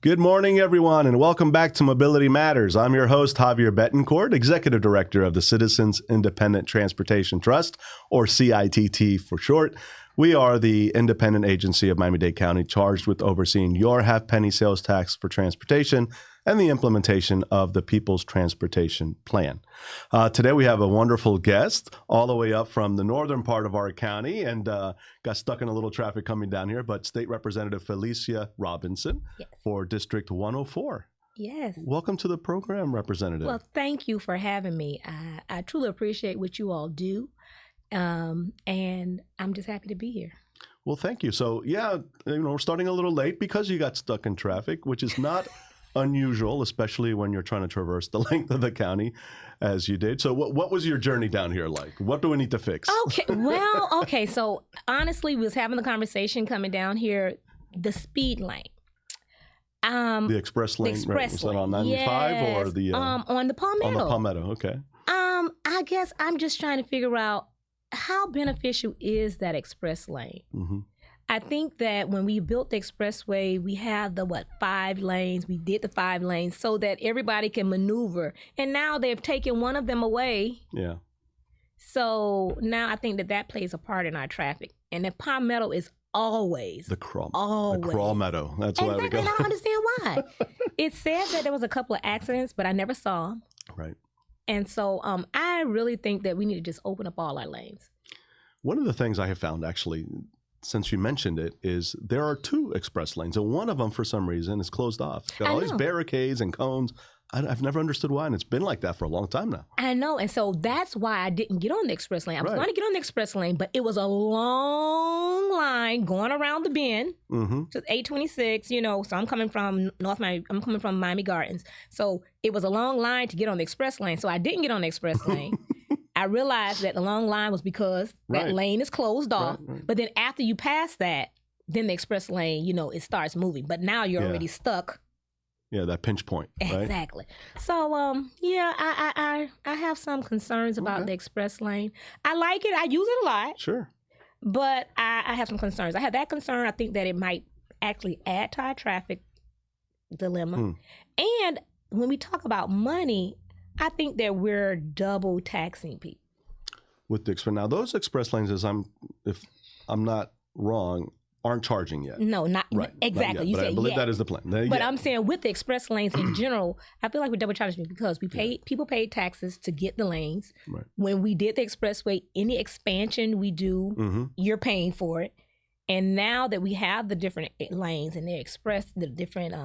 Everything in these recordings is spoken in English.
Good morning, everyone, and welcome back to Mobility Matters. I'm your host, Javier Betancourt, Executive Director of the Citizens Independent Transportation Trust, or CITT for short. We are the independent agency of Miami-Dade County charged with overseeing your half-penny sales tax for transportation and the implementation of the People's Transportation Plan. Today we have a wonderful guest all the way up from the northern part of our county and got stuck in a little traffic coming down here, but State Representative Felicia Robinson for District 104. Yes. Welcome to the program, Representative. Well, thank you for having me. I truly appreciate what you all do, and I'm just happy to be here. Well, thank you. So, yeah, we're starting a little late because you got stuck in traffic, which is not unusual, especially when you're trying to traverse the length of the county as you did. So what was your journey down here like? What do we need to fix? Okay. So honestly, we was having the conversation coming down here, the speed lane. The express lane, was that on 95 or the on the Palmetto? On the Palmetto, okay. I guess I'm just trying to figure out how beneficial is that express lane. Mm-hmm. I think that when we built the expressway, we have the 5 lanes. We did the 5 lanes so that everybody can maneuver. And now they've taken one of them away. Yeah. So now I think that plays a part in our traffic. And the Palmetto is always the crawl meadow. That's why we go. And I don't understand why. It said that there was a couple of accidents, but I never saw them. Right. And so I really think that we need to just open up all our lanes. One of the things I have found, actually, since you mentioned it, is there are 2 express lanes, and one of them, for some reason, is closed off. Got all these barricades and cones. I've never understood why, and it's been like that for a long time now. I know, and so that's why I didn't get on the express lane. I was going to get on the express lane, but it was a long line going around the bend to 826. So I'm coming from I'm coming from Miami Gardens, so it was a long line to get on the express lane. So I didn't get on the express lane. I realized that the long line was because that lane is closed off. Right. But then after you pass that, then the express lane, it starts moving. But now you're already stuck. Yeah, that pinch point. Right? Exactly. So, I have some concerns about the express lane. I like it. I use it a lot. Sure. But I have some concerns. I have that concern. I think that it might actually add to our traffic dilemma. And when we talk about money, I think that we're double taxing people. With the express, now those express lanes, if I'm not wrong, aren't charging yet. No, not exactly. Not yet, you but said I believe that is the plan. But I'm saying with the express lanes in general, I feel like we're double charging because people paid taxes to get the lanes. Right. When we did the expressway, any expansion we do, you're paying for it. And now that we have the different lanes and the different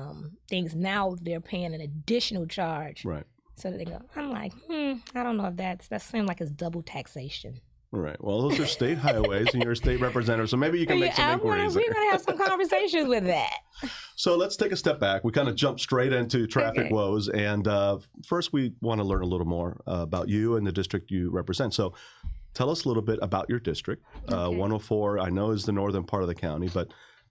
things, now they're paying an additional charge. Right. So that they go, I'm like, I don't know if that seems like it's double taxation. Right. Well, those are state highways, and you're a state representative, so maybe you can make some inquiries. We're going to have some conversations with that. So let's take a step back. We kind of jumped straight into traffic woes, and first we want to learn a little more about you and the district you represent. So tell us a little bit about your district. 104, I know, is the northern part of the county, but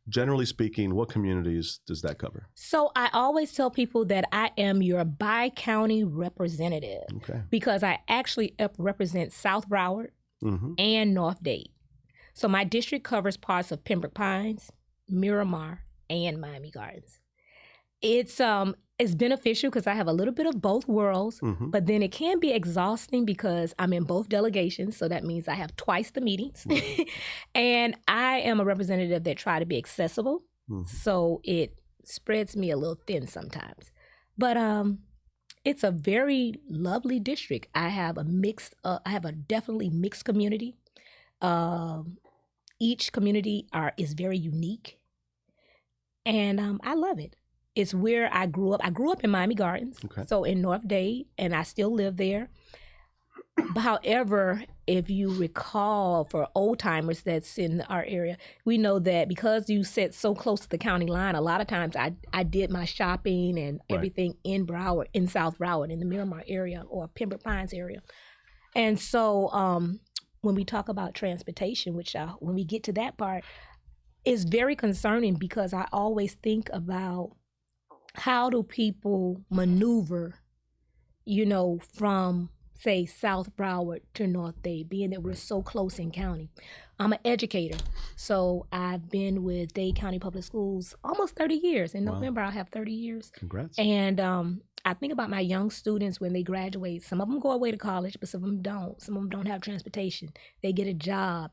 generally speaking, what communities does that cover? So I always tell people that I am your bi-county representative because I actually represent South Broward and North Dade. So my district covers parts of Pembroke Pines, Miramar, and Miami Gardens. It's beneficial because I have a little bit of both worlds, but then it can be exhausting because I'm in both delegations, so that means I have twice the meetings. And I am a representative that try to be accessible, so it spreads me a little thin sometimes. But it's a very lovely district. I have a definitely mixed community. Each community is very unique, and I love it. It's where I grew up. I grew up in Miami Gardens, so in North Dade, and I still live there. However, if you recall, for old timers that's in our area, we know that because you sit so close to the county line, a lot of times I did my shopping and everything in Broward, in South Broward, in the Miramar area or Pembroke Pines area. And so when we talk about transportation, which when we get to that part, is very concerning because I always think about how do people maneuver, from say, South Broward to North Dade, being that we're so close in county. I'm an educator, so I've been with Dade County Public Schools almost 30 years. In November, I'll have 30 years. Congrats. And I think about my young students when they graduate. Some of them go away to college, but some of them don't. Some of them don't have transportation. They get a job.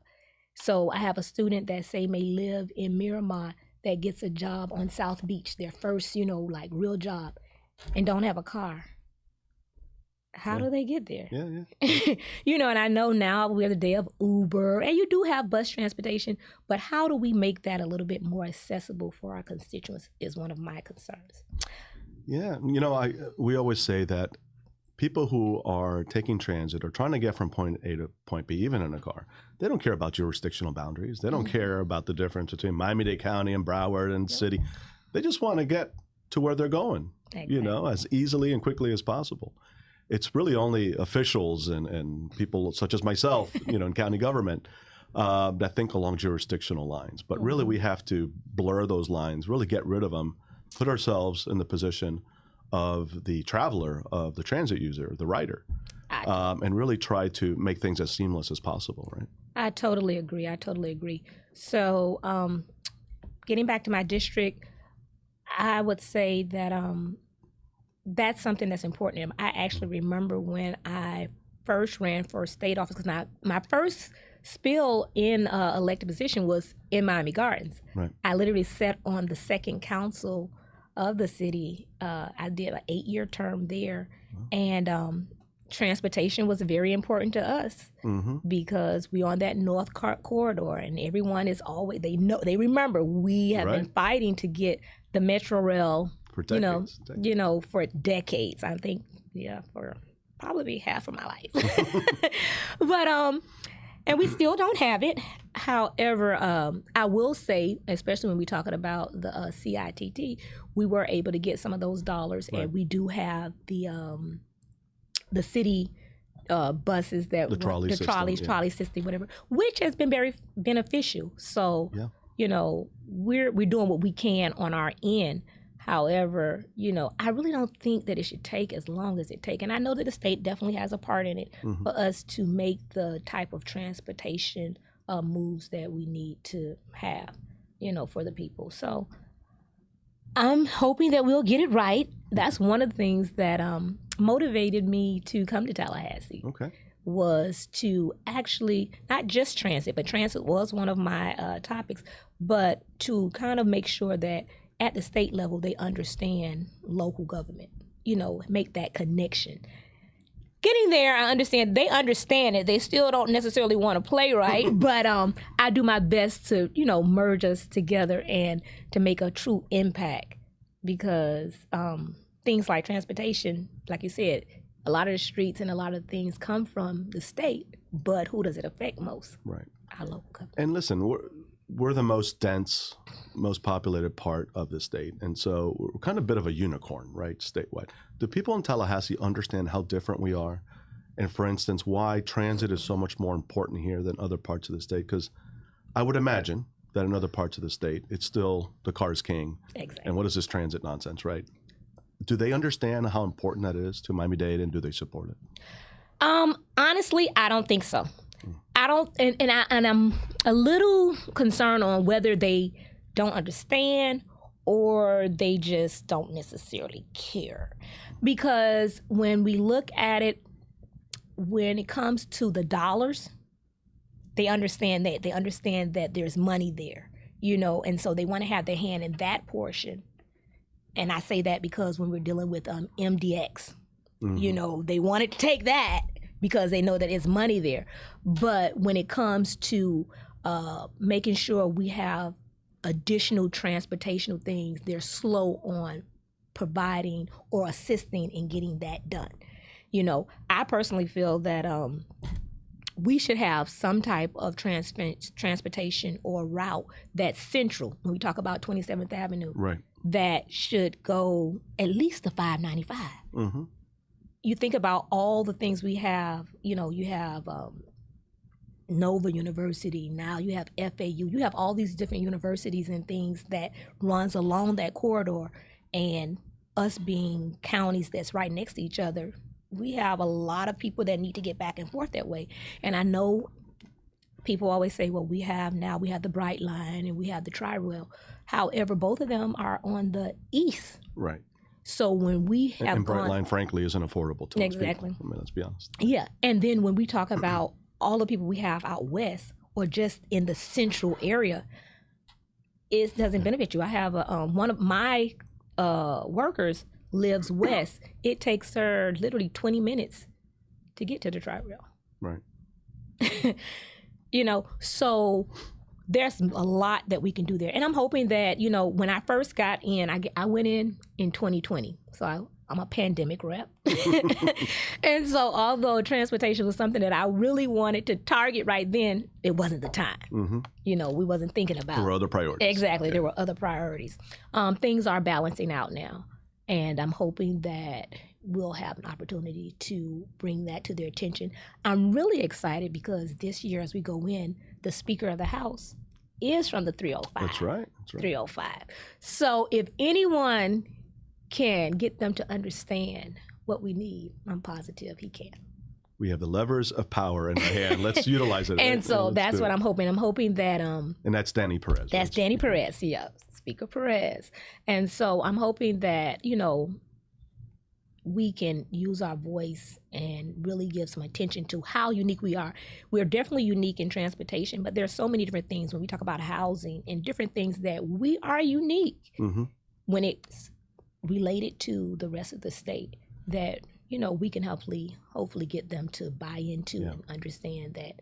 So I have a student that, say, may live in Miramar that gets a job on South Beach, their first, like real job, and don't have a car. How do they get there? Yeah. And I know now we're the day of Uber, and you do have bus transportation, but how do we make that a little bit more accessible for our constituents is one of my concerns. Yeah, we always say that people who are taking transit or trying to get from point A to point B, even in a car, they don't care about jurisdictional boundaries. They don't care about the difference between Miami-Dade County and Broward and city. They just want to get to where they're going, as easily and quickly as possible. It's really only officials and people such as myself, in county government, that think along jurisdictional lines. But really, we have to blur those lines, really get rid of them, put ourselves in the position of the traveler, of the transit user, the rider, and really try to make things as seamless as possible, right? I totally agree. So getting back to my district, I would say that that's something that's important. I actually remember when I first ran for state office, because my first spill in elected position was in Miami Gardens. Right. I literally sat on the second council of the city. I did an 8-year term there. Wow. And transportation was very important to us because we're on that North corridor, and everyone is always, they remember we have been fighting to get the Metro Rail for decades. For decades. I think, for probably half of my life. But and we still don't have it. However, I will say, especially when we're talking about the CITT, we were able to get some of those dollars, and we do have the city buses that the trolley system, whatever, which has been very beneficial. So, we're doing what we can on our end. However, I really don't think that it should take as long as it takes. And I know that the state definitely has a part in it for us to make the type of transportation moves that we need to have, for the people. So I'm hoping that we'll get it right. That's one of the things that motivated me to come to Tallahassee. Okay. Was to actually, not just transit, but transit was one of my topics, but to kind of make sure that at the state level, they understand local government, make that connection. Getting there, I understand, they understand it. They still don't necessarily want to play right, but I do my best to, merge us together and to make a true impact, because things like transportation, like you said, a lot of the streets and a lot of things come from the state, but who does it affect most? Right. Our local government. And listen, we're the most dense, most populated part of the state. And so we're kind of a bit of a unicorn, right, statewide. Do people in Tallahassee understand how different we are? And for instance, why transit is so much more important here than other parts of the state? Because I would imagine that in other parts of the state, it's still the car's king. Exactly. And what is this transit nonsense, right? Do they understand how important that is to Miami-Dade, and do they support it? Honestly, I don't think so. I don't, and I'm a little concerned on whether they don't understand or they just don't necessarily care. Because when we look at it, when it comes to the dollars, they understand that. They understand that there's money there, and so they want to have their hand in that portion. And I say that because when we're dealing with MDX, they wanted to take that because they know that it's money there. But when it comes to making sure we have additional transportational things, they're slow on providing or assisting in getting that done. I personally feel that we should have some type of transportation or route that's central when we talk about 27th Avenue. Right. That should go at least to 595. Mm-hmm. You think about all the things we have, you have Nova University, now you have FAU, you have all these different universities and things that runs along that corridor, and us being counties that's right next to each other, we have a lot of people that need to get back and forth that way. And I know people always say, well, we have the Bright Line and we have the Tri-Rail. However, both of them are on the east. Right. So when we have and Bright Line, frankly, isn't affordable to exactly. most people. I mean, let's be honest. Yeah. And then when we talk about all the people we have out west or just in the central area, it doesn't benefit you. I have one of my workers lives west. It takes her literally 20 minutes to get to the Tri-Rail. Right. You know, so there's a lot that we can do there. And I'm hoping that, you know, when I first got in, I went in 2020. So I'm a pandemic rep. And so although transportation was something that I really wanted to target right then, it wasn't the time. Mm-hmm. You know, we wasn't thinking about. There were other priorities. Exactly. Okay. There were other priorities. Things are balancing out now. And I'm hoping that we'll have an opportunity to bring that to their attention. I'm really excited because this year as we go in, the Speaker of the House is from the 305. That's right. 305. So if anyone can get them to understand what we need, I'm positive he can. We have the levers of power in our hand. Let's utilize it. And so that's what I'm hoping. I'm hoping that... and that's Danny Perez. That's right? Danny Perez, yeah. Speaker Perez. And so I'm hoping that, you know, we can use our voice and really give some attention to how unique we are. We're definitely unique in transportation, but there's so many different things when we talk about housing and different things that we are unique when it's related to the rest of the state that, you know, we can hopefully get them to buy into and understand that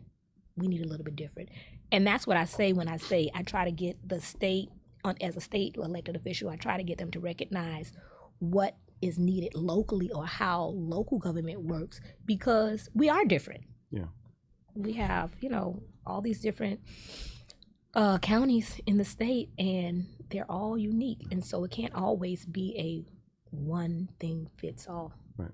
we need a little bit different. And that's what I say when I say I try to get the state, as a state elected official, I try to get them to recognize what is needed locally or how local government works, because we are different. Yeah. We have, you know, all these different counties in the state, and they're all unique. And so it can't always be a one thing fits all. Right.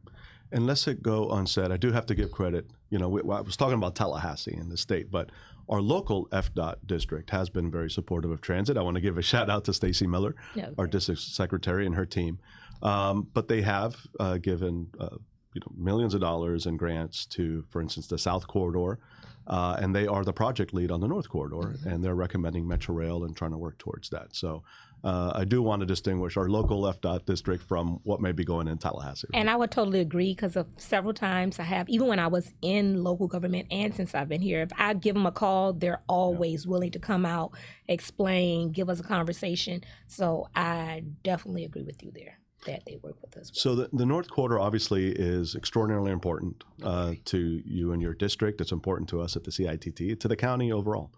And lest it go unsaid, I do have to give credit. You know, I was talking about Tallahassee in the state, but our local FDOT district has been very supportive of transit. I want to give a shout out to Stacy Miller, our district secretary, and her team. But they have given millions of dollars in grants to, for instance, the South Corridor, and they are the project lead on the North Corridor, and they're recommending Metro Rail and trying to work towards that. So I do want to distinguish our local FDOT district from what may be going in Tallahassee. And I would totally agree, because of several times I have, even when I was in local government and since I've been here, if I give them a call, they're always willing to come out, explain, give us a conversation. So I definitely agree with you there, that they work with us. So the North Corridor obviously is extraordinarily important to you and your district. It's important to us at the CITT, to the county overall.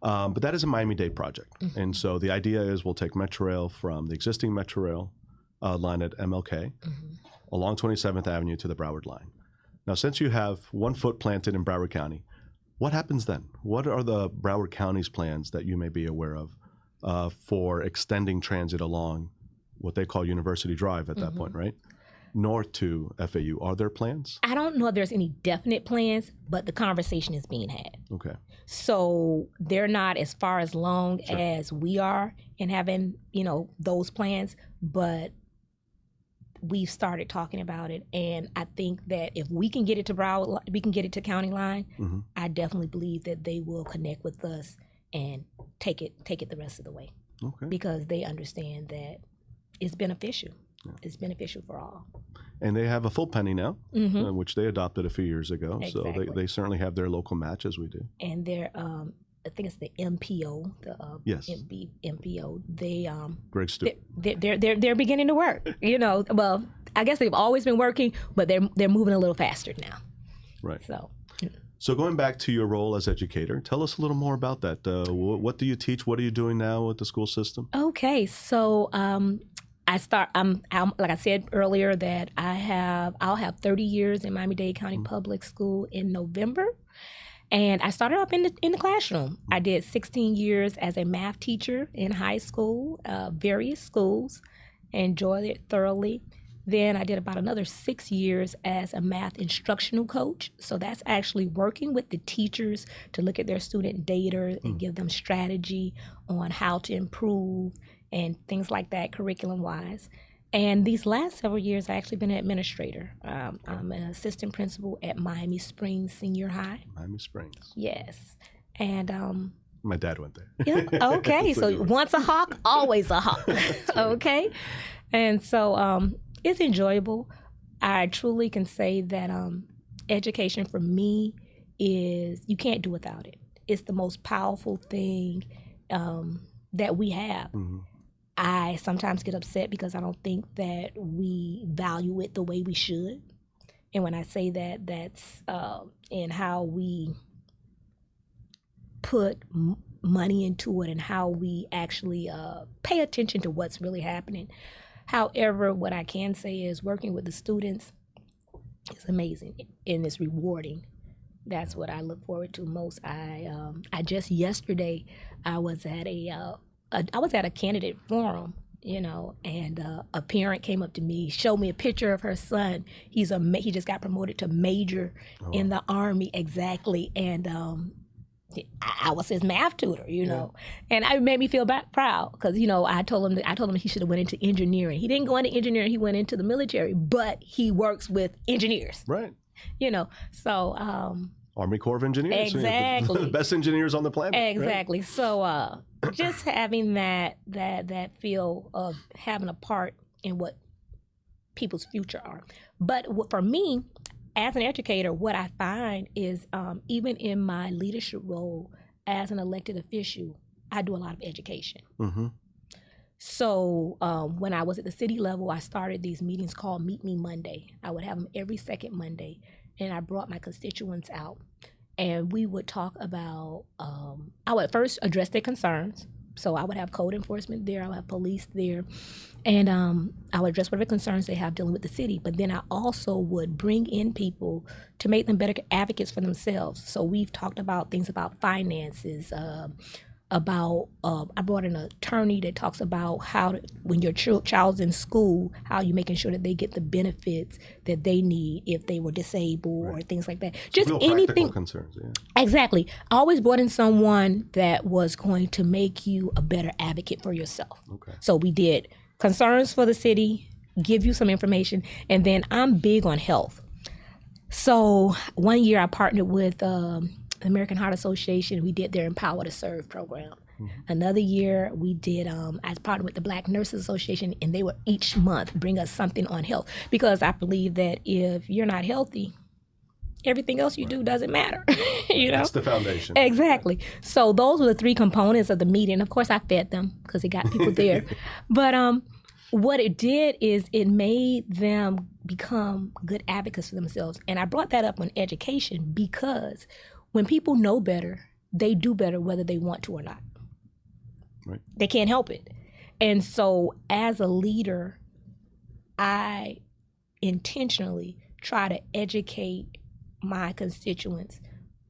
But that is a Miami-Dade project. And so the idea is we'll take Metro Rail from the existing Metro Rail line at MLK along 27th Avenue to the Broward line. Now, since you have 1 foot planted in Broward County, what happens then? What are the Broward County's plans that you may be aware of for extending transit along what they call University Drive at that point, right? North to FAU. Are there plans? I don't know if there's any definite plans, but the conversation is being had. Okay. So they're not as far as long as we are in having, you know, those plans, but we've started talking about it. And I think that if we can get it to Broward, we can get it to County Line, I definitely believe that they will connect with us and take it the rest of the way. Okay. Because they understand that it's beneficial. Yeah. It's beneficial for all. And they have a full penny now, which they adopted a few years ago. Exactly. So they certainly have their local match, as we do. And they're, I think it's the MPO, the MPO. They Greg Stewart. They're beginning to work. You know, well, I guess they've always been working, but they're moving a little faster now. Right. So going back to your role as educator, tell us a little more about that. What do you teach? What are you doing now with the school system? Okay, so like I said earlier, that I'll have 30 years in Miami-Dade County Public School in November. And I started off in the classroom. I did 16 years as a math teacher in high school, various schools, enjoyed it thoroughly. Then I did about another 6 years as a math instructional coach. So that's actually working with the teachers to look at their student data and give them strategy on how to improve and things like that curriculum-wise. And these last several years, I've actually been an administrator. I'm an assistant principal at Miami Springs Senior High. Miami Springs. Yes. And my dad went there. Yeah, okay. So once a hawk, always a hawk. Okay. And so it's enjoyable. I truly can say that education for me is, you can't do without it. It's the most powerful thing that we have. Mm-hmm. I sometimes get upset because I don't think that we value it the way we should. And when I say that, that's in how we put money into it and how we actually pay attention to what's really happening. However, what I can say is working with the students is amazing and it's rewarding. That's what I look forward to most. I just yesterday I was at a candidate forum, you know, and a parent came up to me, showed me a picture of her son. He just got promoted to major in the Army, exactly, and I was his math tutor, you know, and it made me feel proud because, you know, I told him he should have went into engineering. He didn't go into engineering; he went into the military, but he works with engineers, right? You know, so Army Corps of Engineers, exactly, the best engineers on the planet, exactly. Right? So just having that feel of having a part in what people's future are. But for me, as an educator, what I find is even in my leadership role as an elected official, I do a lot of education. Mm-hmm. So when I was at the city level, I started these meetings called Meet Me Monday. I would have them every second Monday, and I brought my constituents out. And we would talk about, I would first address their concerns. So I would have code enforcement there, I would have police there, and I would address whatever concerns they have dealing with the city. But then I also would bring in people to make them better advocates for themselves. So we've talked about things about finances, I brought in an attorney that talks about how when your child's in school, how you making sure that they get the benefits that they need if they were disabled or things like that. Just real anything. Practical concerns, yeah. Exactly. I always brought in someone that was going to make you a better advocate for yourself. Okay. So we did concerns for the city, give you some information, and then I'm big on health. So one year I partnered with American Heart Association. We did their Empower to Serve program. Mm-hmm. Another year we did, I partnered with the Black Nurses Association, and they would each month bring us something on health, because I believe that if you're not healthy, everything else you do doesn't matter. You know? That's the foundation. Exactly. So those were the three components of the meeting. Of course, I fed them because it got people there. But what it did is it made them become good advocates for themselves. And I brought that up on education because when people know better, they do better whether they want to or not. Right. They can't help it. And so as a leader, I intentionally try to educate my constituents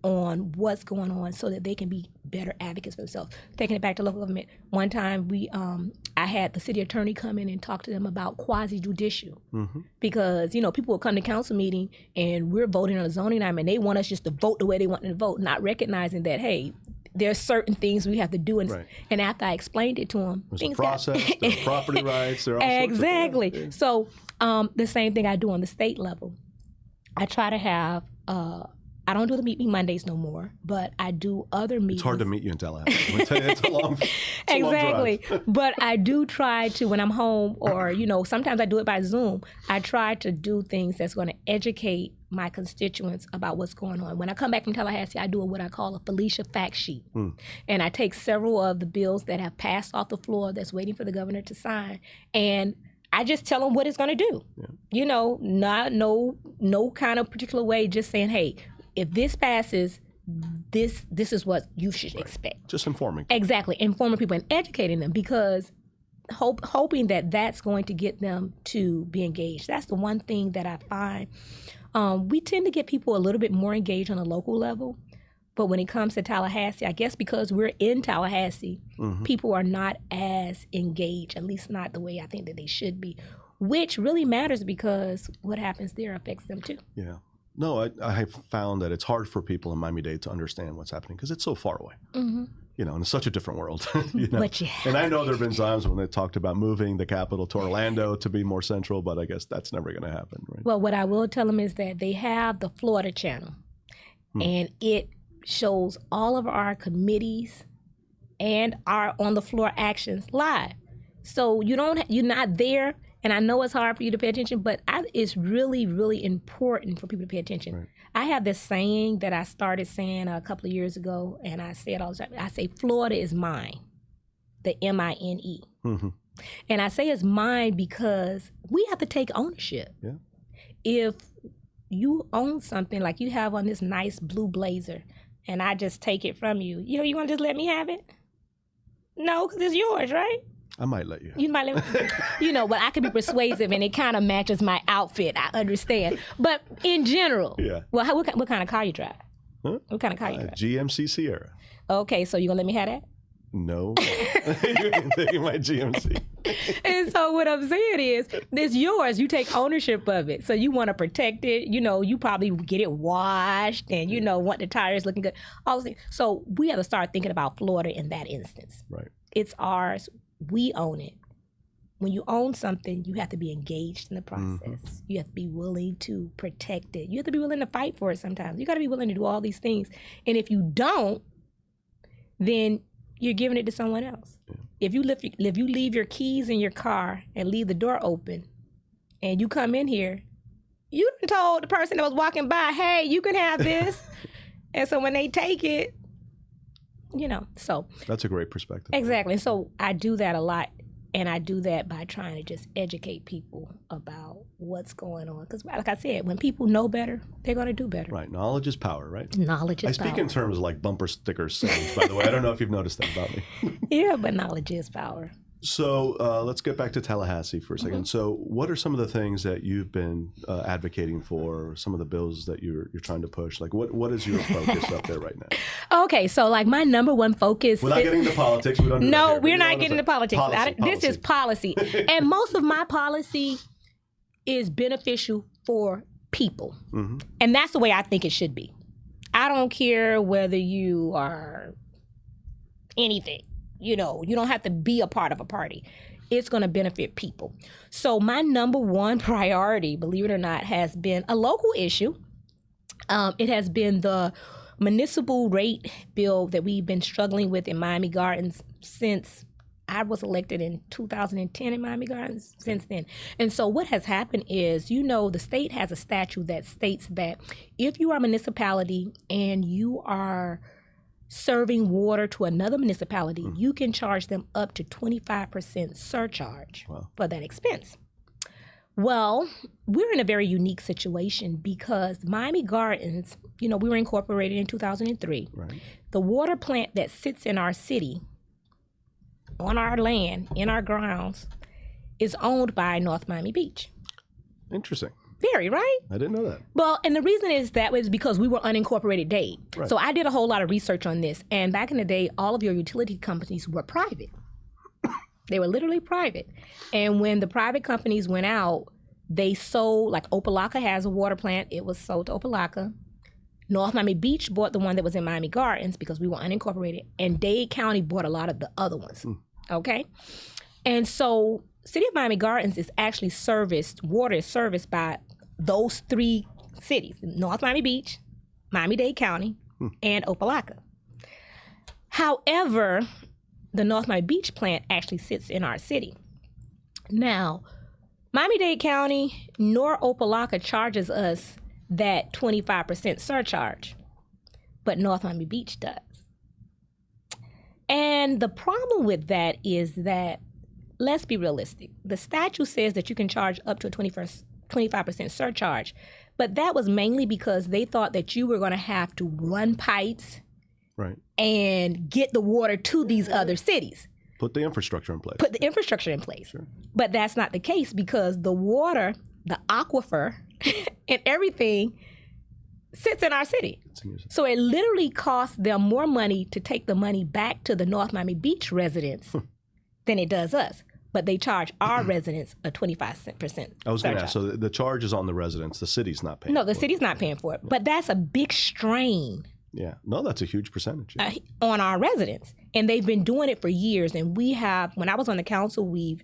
on what's going on so that they can be better advocates for themselves. Taking it back to local government, one time I had the city attorney come in and talk to them about quasi-judicial. Mm-hmm. Because, you know, people will come to council meeting and we're voting on a zoning item and they want us just to vote the way they want to vote, not recognizing that, hey, there's certain things we have to do. And after I explained it to them, there's a process, there are property rights, there are all exactly. sorts of things. So the same thing I do on the state level. I try to have I don't do the Meet Me Mondays no more, but I do other meetings. It's hard to meet you in Tallahassee. It's a long exactly. Long drive. But I do try to, when I'm home, or, you know, sometimes I do it by Zoom, I try to do things that's going to educate my constituents about what's going on. When I come back from Tallahassee, I do what I call a Felicia fact sheet. And I take several of the bills that have passed off the floor that's waiting for the governor to sign, and I just tell them what it's going to do. Yeah. You know, no kind of particular way, just saying, hey, if this passes, this is what you should expect. Just informing. Exactly. Informing people and educating them, because hoping that that's going to get them to be engaged. That's the one thing that I find. We tend to get people a little bit more engaged on a local level. But when it comes to Tallahassee, I guess because we're in Tallahassee, people are not as engaged, at least not the way I think that they should be, which really matters because what happens there affects them too. Yeah. No, I have found that it's hard for people in Miami-Dade to understand what's happening because it's so far away. Mm-hmm. in such a different world. But and I know there have been times when they talked about moving the capital to Orlando to be more central, but I guess that's never going to happen, right? Well, what I will tell them is that they have the Florida channel, and it shows all of our committees and our on the floor actions live. So you're not there, and I know it's hard for you to pay attention, but it's really, really important for people to pay attention. Right. I have this saying that I started saying a couple of years ago, and I say it all the time. I say, Florida is mine, the MINE. Mm-hmm. And I say it's mine because we have to take ownership. Yeah. If you own something, like you have on this nice blue blazer, and I just take it from you, you want to just let me have it? No, because it's yours, right? I might let you. You might let me. But I can be persuasive, and it kind of matches my outfit. I understand. But in general, well, what kind of car you drive? Huh? What kind of car you drive? GMC Sierra. Okay, so you gonna let me have that? No. You're taking my GMC. And so what I'm saying is, it's yours. You take ownership of it. So you want to protect it. You probably get it washed, and want the tires looking good. All those things. So we have to start thinking about Florida in that instance. Right. It's ours. We own it. When you own something, you have to be engaged in the process. Mm-hmm. You have to be willing to protect it. You have to be willing to fight for it sometimes. You got to be willing to do all these things. And if you don't, then you're giving it to someone else. Yeah. If you leave your keys in your car and leave the door open, and you come in here, you done told the person that was walking by, hey, you can have this. And so when they take it, so. That's a great perspective. Exactly. And so I do that a lot. And I do that by trying to just educate people about what's going on. Because like I said, when people know better, they're going to do better. Right. Knowledge is power, right? Knowledge is power. I speak in terms of like bumper sticker sayings, by the way. I don't know if you've noticed that about me. Yeah, but knowledge is power. So let's get back to Tallahassee for a second. Mm-hmm. So what are some of the things that you've been advocating for, some of the bills that you're trying to push? Like what is your focus up there right now? Okay, so like my number one focus... We're not getting into politics. We don't do No, we're not getting into politics. This is policy. And most of my policy is beneficial for people. Mm-hmm. And that's the way I think it should be. I don't care whether you are anything. You don't have to be a part of a party. It's going to benefit people. So my number one priority, believe it or not, has been a local issue. It has been the municipal rate bill that we've been struggling with in Miami Gardens since I was elected in 2010 in Miami Gardens, since then. And so what has happened is, the state has a statute that states that if you are a municipality and you are serving water to another municipality, you can charge them up to 25% surcharge for that expense. Well, we're in a very unique situation because Miami Gardens, we were incorporated in 2003. Right. The water plant that sits in our city, on our land, in our grounds, is owned by North Miami Beach. Interesting. Very, right? I didn't know that. Well, and the reason is that was because we were unincorporated Dade. Right. So I did a whole lot of research on this. And back in the day, all of your utility companies were private. They were literally private. And when the private companies went out, they sold, like Opelika has a water plant. It was sold to Opelika. North Miami Beach bought the one that was in Miami Gardens because we were unincorporated. And Dade County bought a lot of the other ones. Okay? And so City of Miami Gardens is actually water is serviced by those three cities, North Miami Beach, Miami-Dade County, and Opelika. However, the North Miami Beach plant actually sits in our city. Now, Miami-Dade County nor Opelika charges us that 25% surcharge, but North Miami Beach does. And the problem with that is that, let's be realistic. The statute says that you can charge up to a 25% surcharge, but that was mainly because they thought that you were going to have to run pipes and get the water to these other cities. Put the infrastructure in place. Sure. But that's not the case because the water, the aquifer, and everything sits in our city. So it literally costs them more money to take the money back to the North Miami Beach residents than it does us. But they charge our residents a 25%. I was going to ask, so the charge is on the residents. The city's not paying for it. No, the city's not paying for it. But that's a big strain Yeah. No, that's a huge percentage. Yeah. On our residents. And they've been doing it for years. And we have, when I was on the council, we've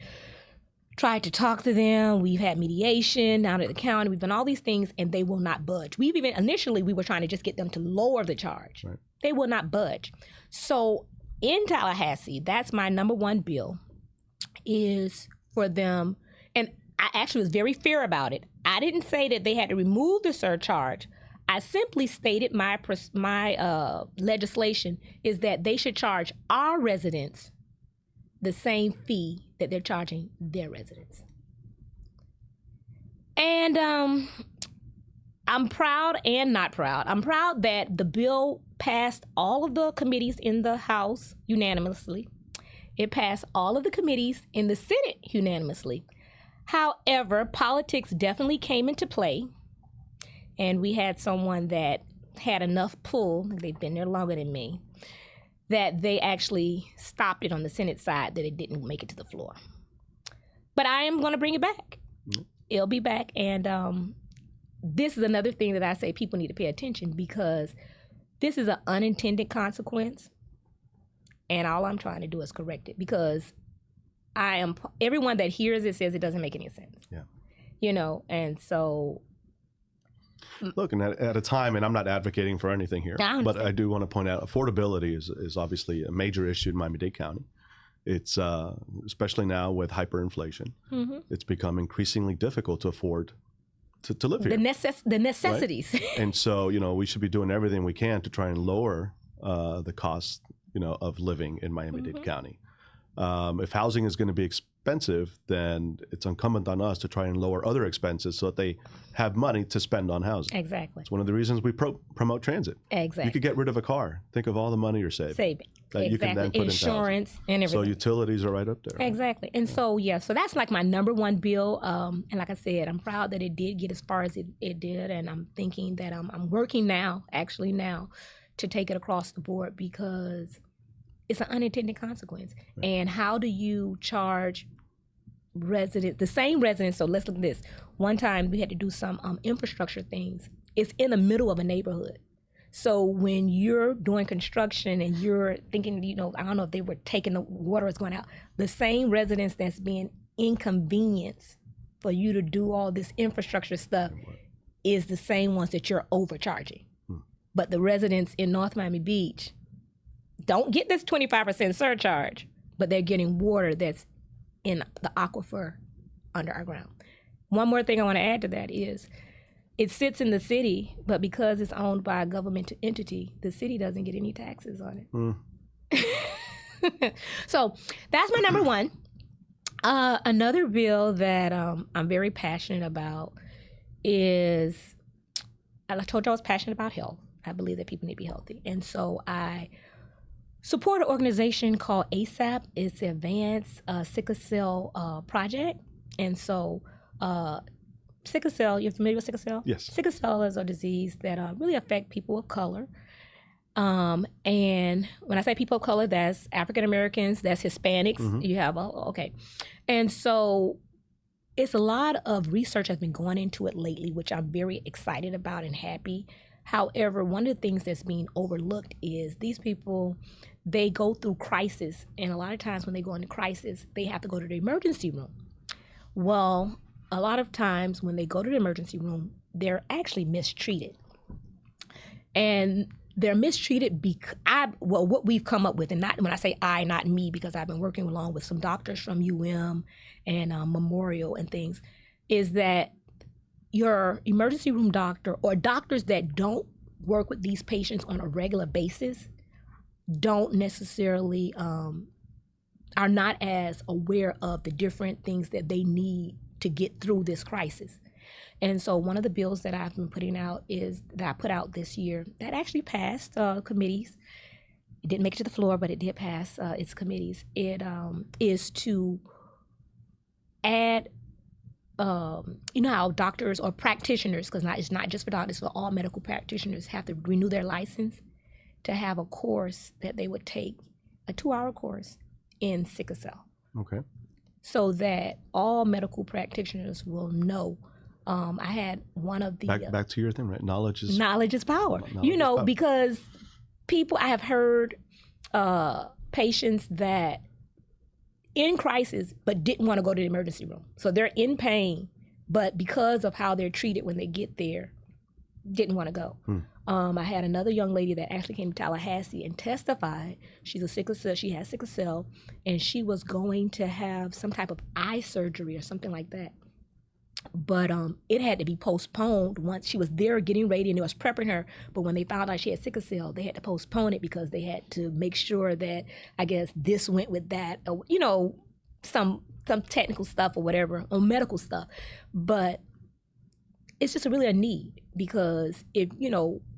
tried to talk to them. We've had mediation down at the county. We've done all these things, and they will not budge. We've even, initially, we were trying to just get them to lower the charge. Right. They will not budge. So in Tallahassee, that's my number one bill, is for them, and I actually was very fair about it. I didn't say that they had to remove the surcharge. I simply stated my legislation is that they should charge our residents the same fee that they're charging their residents. And I'm proud and not proud. I'm proud that the bill passed all of the committees in the House unanimously. It passed all of the committees in the Senate unanimously. However, politics definitely came into play, and we had someone that had enough pull, they've been there longer than me, that they actually stopped it on the Senate side, that it didn't make it to the floor. But I am going to bring it back. It'll be back, and this is another thing that I say people need to pay attention, because this is an unintended consequence, and all I'm trying to do is correct it, because everyone that hears it says it doesn't make any sense. Yeah. You know, and so. Look, and at a time, and I'm not advocating for anything here, but I do want to point out affordability is obviously a major issue in Miami-Dade County. It's especially now with hyperinflation, it's become increasingly difficult to afford to live here. The necessities. Right? And so, you know, we should be doing everything we can to try and lower the cost, you know, of living in Miami-Dade County. If housing is going to be expensive, then it's incumbent on us to try and lower other expenses so that they have money to spend on housing. Exactly. It's one of the reasons we promote transit. Exactly. You could get rid of a car. Think of all the money you're saving. That you can then put insurance into and everything. So utilities are right up there. Right? Exactly. And so, so that's like my number one bill. And like I said, I'm proud that it did get as far as it did. And I'm thinking that I'm working now, to take it across the board, because it's an unintended consequence. Right. And how do you charge the same residents? So let's look at this. One time we had to do some infrastructure things. It's in the middle of a neighborhood. So when you're doing construction and you're thinking, you know, I don't know if they were taking the water is going out, the same residents that's being inconvenienced for you to do all this infrastructure stuff is the same ones that you're overcharging. But the residents in North Miami Beach don't get this 25% surcharge, but they're getting water that's in the aquifer under our ground. One more thing I want to add to that is it sits in the city, but because it's owned by a government entity, the city doesn't get any taxes on it. So that's my number one. Another bill that I'm very passionate about is, I told you I was passionate about health. I believe that people need to be healthy. And so I support an organization called ASAP. It's the Advanced Sickle Cell Project. And so sickle cell, you're familiar with sickle cell? Yes. Sickle cell is a disease that really affects people of color. And when I say people of color, that's African Americans, that's Hispanics. You have, okay. And so it's a lot of research has been going into it lately, which I'm very excited about and happy. However, one of the things that's being overlooked is these people, they go through crisis. And a lot of times when they go into crisis, they have to go to the emergency room. Well, a lot of times when they go to the emergency room, they're actually mistreated. And they're mistreated because, what we've come up with, and not when I say I, not me, because I've been working along with some doctors from UM and Memorial and things, is that your emergency room doctor or doctors that don't work with these patients on a regular basis don't necessarily, are not as aware of the different things that they need to get through this crisis. And so one of the bills that I've been putting out that I put out this year that actually passed committees. It didn't make it to the floor, but it did pass its committees. It is to add, you know how doctors or practitioners, because it's not just for doctors, for all medical practitioners have to renew their license, to have a course that they would take, a 2-hour course in sickle cell. Okay. So that all medical practitioners will know I had one of the back to your thing, right? Knowledge is power. Because I have heard patients that in crisis but didn't want to go to the emergency room. So they're in pain, but because of how they're treated when they get there, didn't want to go. I had another young lady that actually came to Tallahassee and testified. She has sickle cell, and she was going to have some type of eye surgery or something like that. But it had to be postponed once she was there getting ready, and it was prepping her. But when they found out she had sickle cell, they had to postpone it because they had to make sure that, I guess, this went with that, or, some technical stuff or whatever, or medical stuff. But it's just really a need, because if,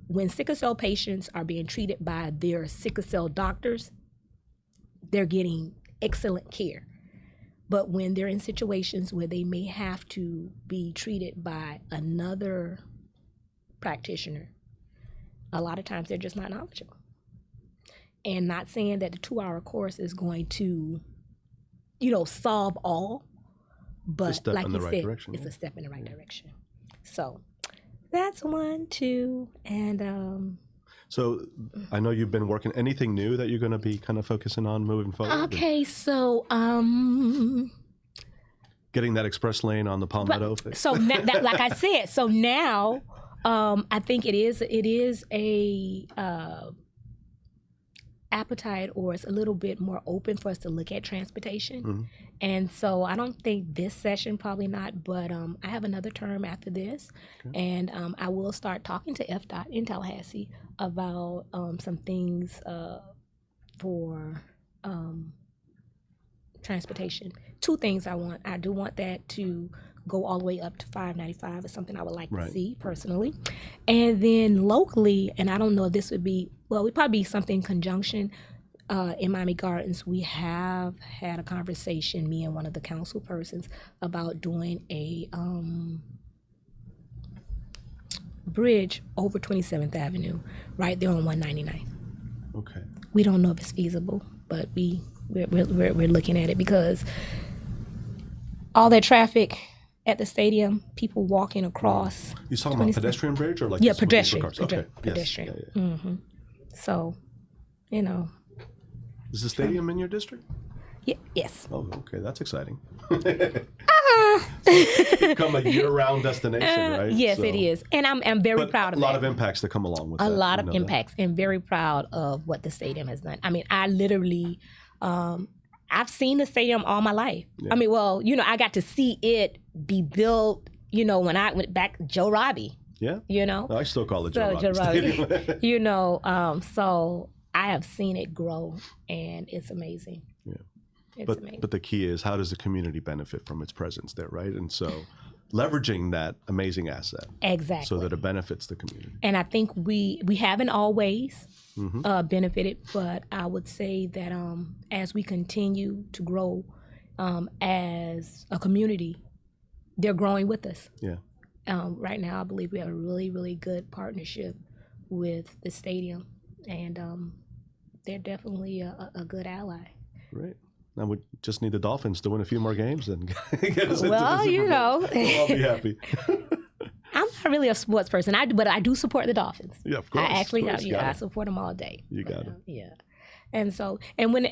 when sickle cell patients are being treated by their sickle cell doctors, they're getting excellent care. But when they're in situations where they may have to be treated by another practitioner, a lot of times they're just not knowledgeable. And not saying that the 2-hour course is going to, solve all, but like you said, it's a step in the right direction. So that's 1, 2, and So I know you've been working. Anything new that you're going to be kind of focusing on moving forward? Okay, so getting that express lane on the Palmetto. So like I said, so now I think it is a appetite, or it's a little bit more open for us to look at transportation. And so I don't think this session, probably not, but I have another term after this. And I will start talking to FDOT in Tallahassee about some things for transportation. 2 things I do want that to go all the way up to 595 is something I would like to see personally. And then locally, and I don't know if this would be, well, it would probably be something in conjunction. In Miami Gardens, we have had a conversation, me and one of the council persons, about doing a bridge over 27th Avenue, right there on 199. Okay. We don't know if it's feasible, but we're looking at it, because all that traffic at the stadium, people walking across. You talking about pedestrian bridge, or like pedestrian? Cars? Okay. Pedestrian. Yes. Yeah. Mm-hmm. So, Is the stadium in your district? Yes. Oh, okay, that's exciting. Become a year-round destination, right? Yes, it is, and I'm very proud of that. A lot of impacts that come along with that. A lot of impacts, and very proud of what the stadium has done. I mean, I literally, I've seen the stadium all my life. Yeah. I mean, well, I got to see it be built, when I went back, Joe Robbie. Yeah. I still call it Joe Robbie. So I have seen it grow, and it's amazing. Yeah. It's amazing. But the key is, how does the community benefit from its presence there, right? And so leveraging that amazing asset. Exactly. So that it benefits the community. And I think we haven't always benefited, but I would say that as we continue to grow as a community, they're growing with us. Yeah. Right now, I believe we have a really, really good partnership with the stadium, and they're definitely a good ally. Great. Now we just need the Dolphins to win a few more games and get us into the Super Bowl. We'll all be happy. I'm not really a sports person, but I do support the Dolphins. Yeah, of course. I actually I support them all day. You got it. Yeah. And when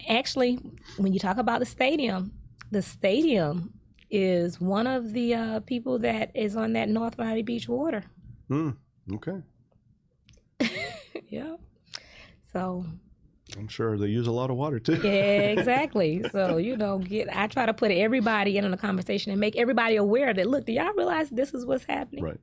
you talk about the stadium is one of the people that is on that North Miami Beach water. Okay. Yeah. So I'm sure they use a lot of water too. Yeah, exactly. So, I try to put everybody in on the conversation and make everybody aware that, look, do y'all realize this is what's happening? Right.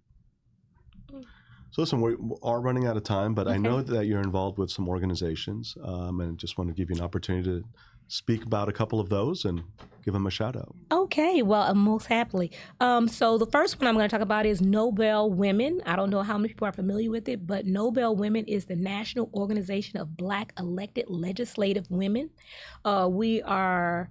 So listen, we are running out of time, but I know that you're involved with some organizations, and just want to give you an opportunity to speak about a couple of those and give them a shout out. Okay, well, most happily. So the first one I'm going to talk about is Nobel Women. I don't know how many people are familiar with it, but Nobel Women is the National Organization of Black Elected Legislative Women. We are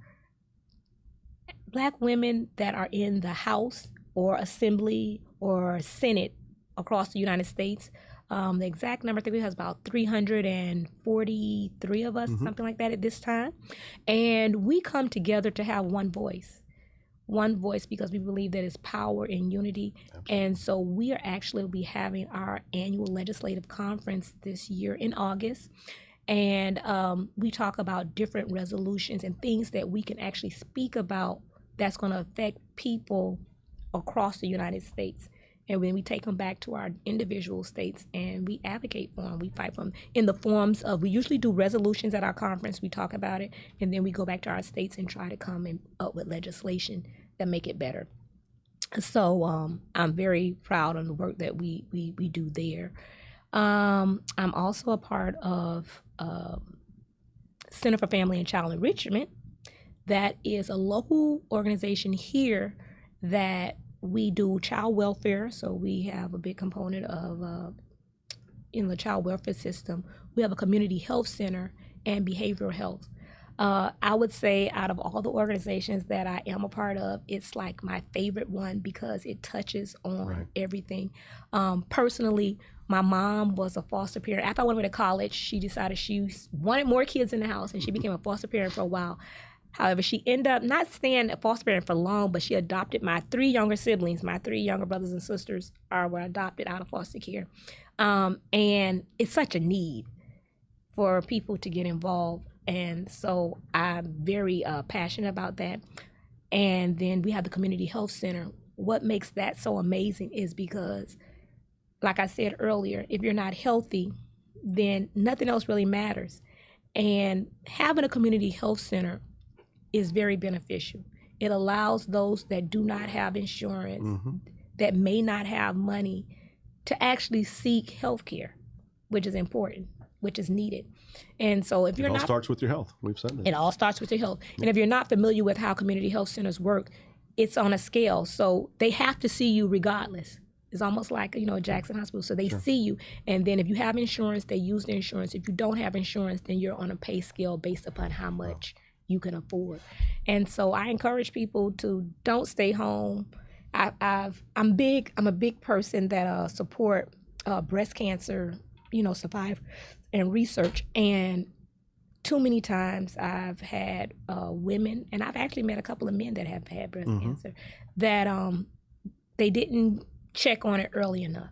Black women that are in the House or Assembly or Senate across the United States. The exact number, I think we have about 343 of us, something like that at this time. And we come together to have one voice. one voice because we believe that it's power in unity. Absolutely. And so we are actually be having our annual legislative conference this year in August. And we talk about different resolutions and things that we can actually speak about that's going to affect people across the United States. And when we take them back to our individual states and we advocate for them, we fight for them in the forms of, we usually do resolutions at our conference, we talk about it, and then we go back to our states and try to come up with legislation that make it better. So I'm very proud of the work that we do there. I'm also a part of Center for Family and Child Enrichment. That is a local organization here that we do child welfare. So we have a big component of in the child welfare system. We have a community health center and behavioral health. I would say out of all the organizations that I am a part of, it's like my favorite one because it touches on everything. Personally, my mom was a foster parent. After I went away to college, she decided she wanted more kids in the house, and she became a foster parent for a while. However, she ended up not staying a foster parent for long, but she adopted my 3 younger siblings. My 3 younger brothers and sisters were adopted out of foster care. And it's such a need for people to get involved. And so I'm very passionate about that. And then we have the community health center. What makes that so amazing is because, like I said earlier, if you're not healthy, then nothing else really matters. And having a community health center is very beneficial. It allows those that do not have insurance, that may not have money, to actually seek health care, which is important, which is needed. And so if you're not— It all starts with your health. We've said that. It all starts with your health. And if you're not familiar with how community health centers work, it's on a scale. So they have to see you regardless. It's almost like, Jackson Hospital. So they see you. And then if you have insurance, they use the insurance. If you don't have insurance, then you're on a pay scale based upon how much you can afford. And so I encourage people to don't stay home. I'm a big person that support breast cancer, survivors and research. And too many times I've had women, and I've actually met a couple of men that have had breast cancer, that they didn't check on it early enough.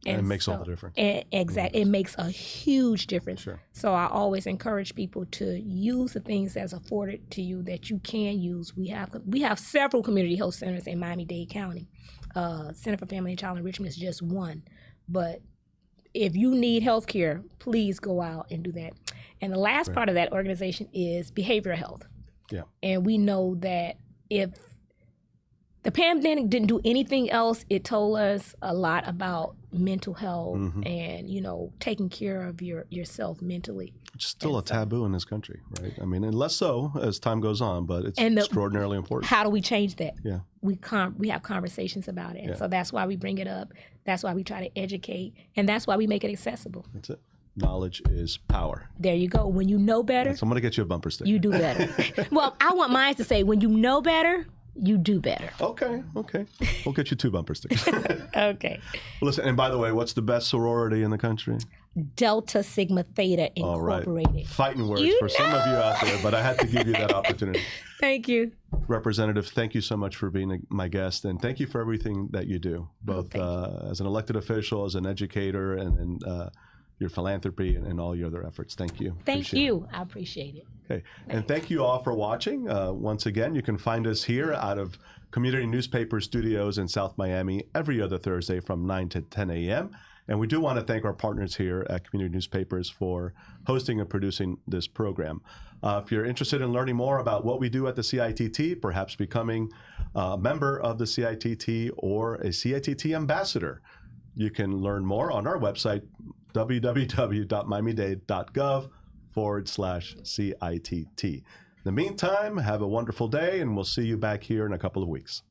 And it makes all the difference. Exactly. It makes a huge difference. Sure. So I always encourage people to use the things that's afforded to you that you can use. We have several community health centers in Miami-Dade County. Center for Family and Child Enrichment is just one. But if you need health care, please go out and do that. And the last part of that organization is behavioral health. Yeah. And we know that if the pandemic didn't do anything else, it told us a lot about mental health and, taking care of yourself mentally. It's still a taboo in this country, right? I mean, and less so as time goes on, but it's extraordinarily important. How do we change that? Yeah. We have conversations about it. And so that's why we bring it up. That's why we try to educate. And that's why we make it accessible. That's it. Knowledge is power. There you go. When you know better. So I'm going to get you a bumper sticker. You do better. Well, I want mine to say, when you know better, you do better. Okay. We'll get you 2 bumper stickers. Okay. Well, listen, and by the way, what's the best sorority in the country? Delta Sigma Theta Incorporated. All right. Fighting words for some of you out there, but I had to give you that opportunity. Thank you. Representative, thank you so much for being my guest, and thank you for everything that you do, both as an elected official, as an educator, and your philanthropy and all your other efforts. Thank you. Thank you. I appreciate it. Okay. And thank you all for watching. Once again, you can find us here out of Community Newspaper Studios in South Miami every other Thursday from 9 to 10 a.m. And we do want to thank our partners here at Community Newspapers for hosting and producing this program. If you're interested in learning more about what we do at the CITT, perhaps becoming a member of the CITT or a CITT ambassador, you can learn more on our website, www.miamidade.gov/CITT. In the meantime, have a wonderful day, and we'll see you back here in a couple of weeks.